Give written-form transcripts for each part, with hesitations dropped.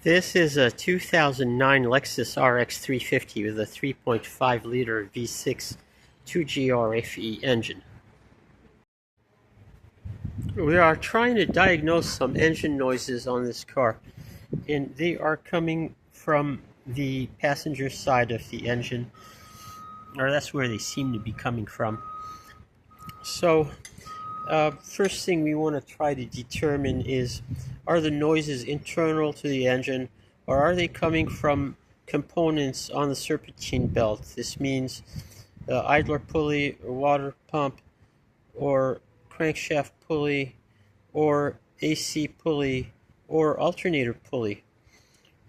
This is a 2009 Lexus RX350 with a 3.5 liter V6 2GR-FE engine. We are trying to diagnose some engine noises on this car, and they are coming from the passenger side of the engine, or that's where they seem to be coming from. So first thing we want to try to determine is, are the noises internal to the engine, or are they coming from components on the Serpentine belt? This means idler pulley, or water pump, or crankshaft pulley, or AC pulley, or alternator pulley.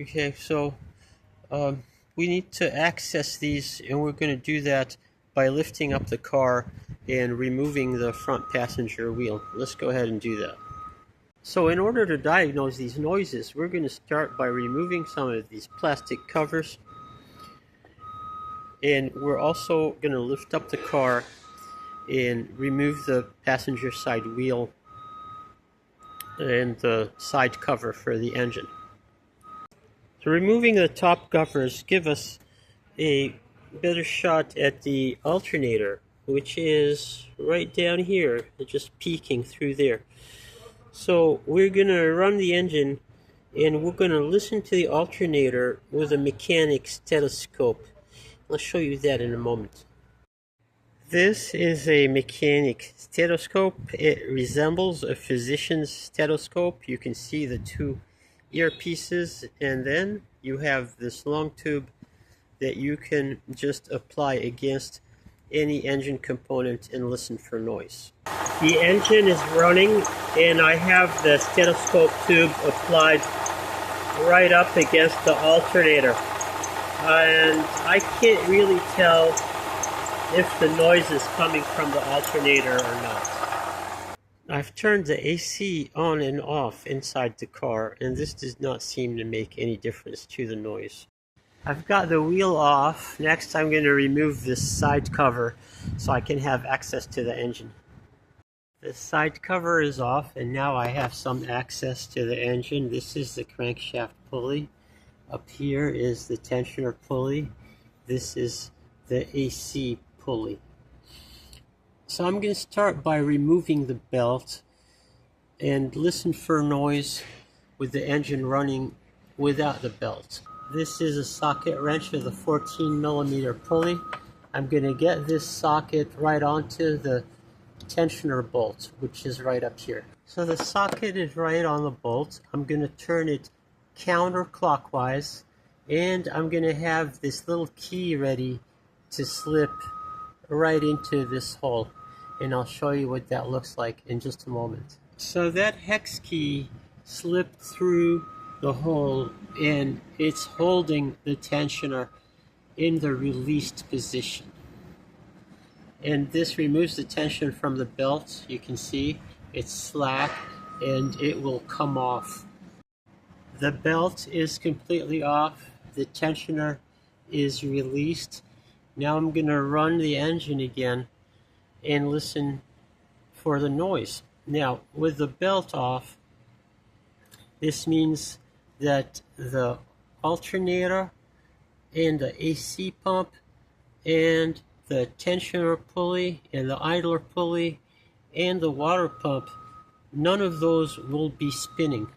Okay, so we need to access these, and we're going to do that by lifting up the car and removing the front passenger wheel. Let's go ahead and do that. So in order to diagnose these noises, we're going to start by removing some of these plastic covers, and we're also going to lift up the car and remove the passenger side wheel and the side cover for the engine. So removing the top covers give us a better shot at the alternator, which is right down here, just peeking through there. So we're going to run the engine, and we're going to listen to the alternator with a mechanic stethoscope. I'll show you that in a moment. This is a mechanic stethoscope. It resembles a physician's stethoscope. You can see the two earpieces, and then you have this long tube that you can just apply against any engine component and listen for noise. The engine is running, and I have the stethoscope tube applied right up against the alternator, and I can't really tell if the noise is coming from the alternator or not. I've turned the AC on and off inside the car, and this does not seem to make any difference to the noise. I've got the wheel off. Next, I'm going to remove this side cover so I can have access to the engine. The side cover is off, and now I have some access to the engine. This is the crankshaft pulley. Up here is the tensioner pulley. This is the AC pulley. So I'm going to start by removing the belt and listen for noise with the engine running without the belt. This is a socket wrench with a 14mm pulley. I'm going to get this socket right onto the tensioner bolt, which is right up here. So the socket is right on the bolt. I'm going to turn it counterclockwise, and I'm going to have this little key ready to slip right into this hole, and I'll show you what that looks like in just a moment. So that hex key slipped through the hole, and it's holding the tensioner in the released position. And this removes the tension from the belt. You can see it's slack, and it will come off. The belt is completely off. The tensioner is released. Now I'm going to run the engine again and listen for the noise. Now, with the belt off, this means that the alternator and the AC pump and the tensioner pulley and the idler pulley and the water pump, none of those will be spinning.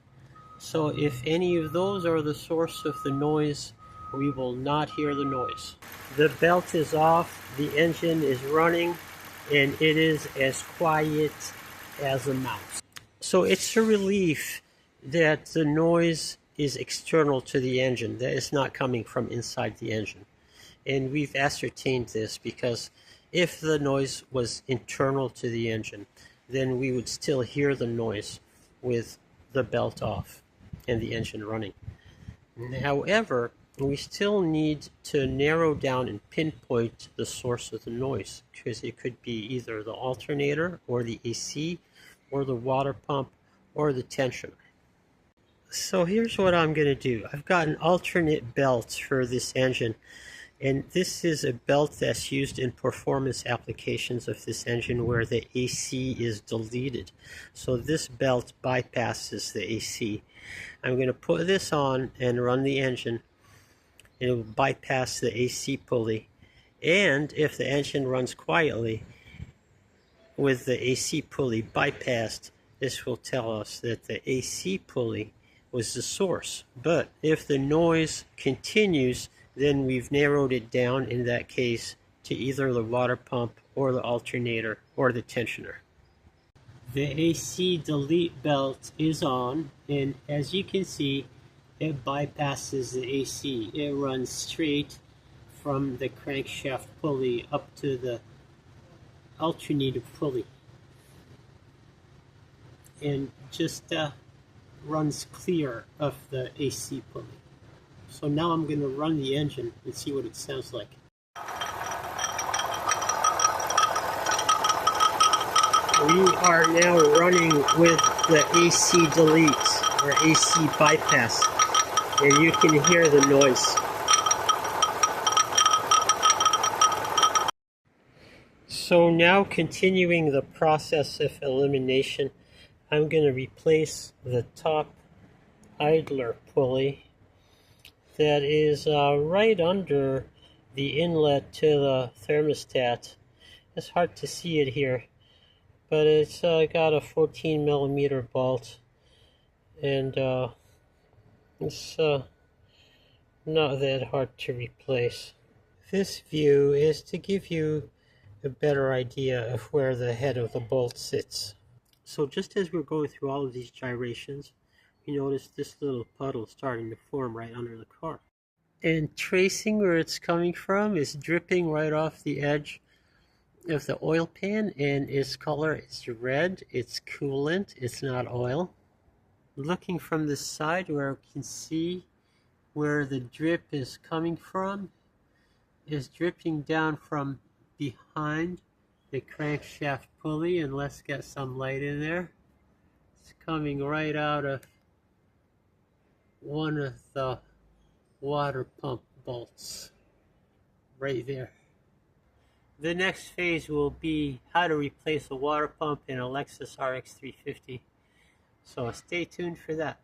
So if any of those are the source of the noise, we will not hear the noise. The belt is off, the engine is running, and it is as quiet as a mouse. So it's a relief that the noise is external to the engine, that it's not coming from inside the engine. And we've ascertained this because if the noise was internal to the engine, then we would still hear the noise with the belt off and the engine running. However, we still need to narrow down and pinpoint the source of the noise, because it could be either the alternator or the AC or the water pump or the tensioner. So here's what I'm going to do. I've got an alternate belt for this engine, And this is a belt that's used in performance applications of this engine where the AC is deleted. So this belt bypasses the AC. I'm going to put this on and run the engine. It will bypass the AC pulley. And if the engine runs quietly with the AC pulley bypassed, this will tell us that the AC pulley was the source. But if the noise continues, then we've narrowed it down in that case to either the water pump or the alternator or the tensioner. The AC delete belt is on, and as you can see, it bypasses the AC. It runs straight from the crankshaft pulley up to the alternator pulley, and just runs clear of the AC pulley. So now I'm going to run the engine and see what it sounds like. We are now running with the AC delete or AC bypass, and you can hear the noise. So now, continuing the process of elimination, I'm going to replace the top idler pulley that is right under the inlet to the thermostat. It's hard to see it here, but it's got a 14mm bolt, and it's not that hard to replace. This view is to give you a better idea of where the head of the bolt sits. So just as we're going through all of these gyrations, you notice this little puddle starting to form right under the car. And tracing where it's coming from is dripping right off the edge of the oil pan, and its color is red. It's coolant, it's not oil. Looking from the side where I can see where the drip is coming from, is dripping down from behind the crankshaft pulley, and let's get some light in there. It's coming right out of one of the water pump bolts right there. The next phase will be how to replace a water pump in a Lexus RX350. So stay tuned for that.